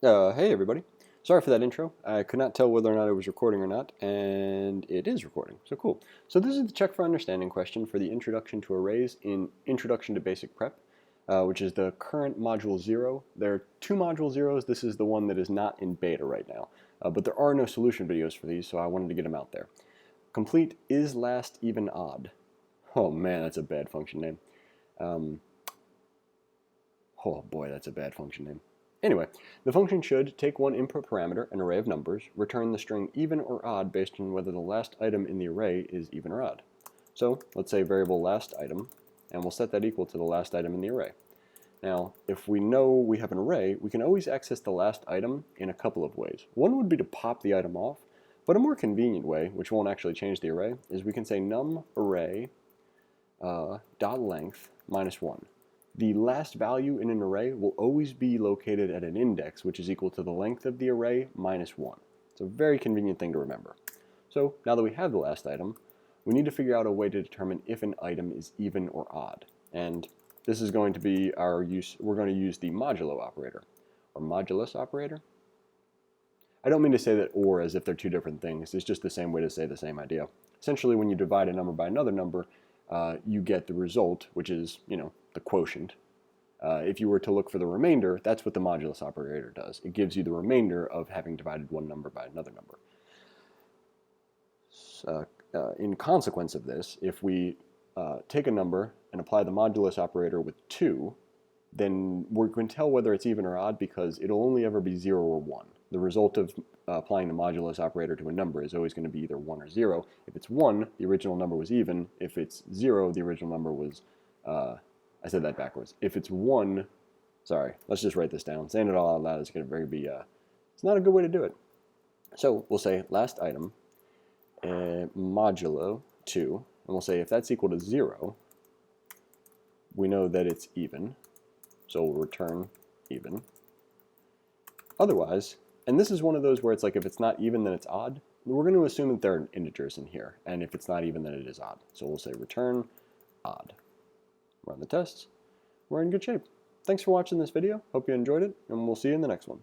Hey everybody. Sorry for that intro. I could not tell whether or not it was recording or not, and it is recording, so cool. So this is the check for understanding question for the introduction to arrays in Introduction to Basic Prep, which is the current module 0. There are two module 0s. This is the one that is not in beta right now, but there are no solution videos for these, so I wanted to get them out there. Complete is last even odd. Oh man, that's a bad function name. Oh boy, that's a bad function name. Anyway, the function should take one input parameter, an array of numbers, return the string even or odd based on whether the last item in the array is even or odd. So let's say variable last item, and we'll set that equal to the last item in the array. Now, if we know we have an array, we can always access the last item in a couple of ways. One would be to pop the item off, but a more convenient way, which won't actually change the array, is we can say num array dot length minus 1. The last value in an array will always be located at an index, which is equal to the length of the array minus 1. It's a very convenient thing to remember. So now that we have the last item, we need to figure out a way to determine if an item is even or odd. And this is going to be our use. We're going to use the modulo operator, or modulus operator. I don't mean to say that or as if they're two different things. It's just the same way to say the same idea. Essentially, when you divide a number by another number, you get the result, which is, the quotient. If you were to look for the remainder, that's what the modulus operator does. It gives you the remainder of having divided one number by another number. In consequence of this, if we take a number and apply the modulus operator with 2, then we're going to tell whether it's even or odd because it'll only ever be 0 or 1. The result of applying the modulus operator to a number is always going to be either 1 or 0. If it's 1, the original number was even. If it's 0, the original number was, I said that backwards. If it's 1, sorry, let's just write this down. Saying it all out loud is going to be, it's not a good way to do it. So we'll say last item, modulo 2, and we'll say if that's equal to 0, we know that it's even. So we'll return even. Otherwise, and this is one of those where it's like if it's not even, then it's odd. We're going to assume that there are integers in here, and if it's not even, then it is odd. So we'll say return odd. Run the tests. We're in good shape. Thanks for watching this video. Hope you enjoyed it, and we'll see you in the next one.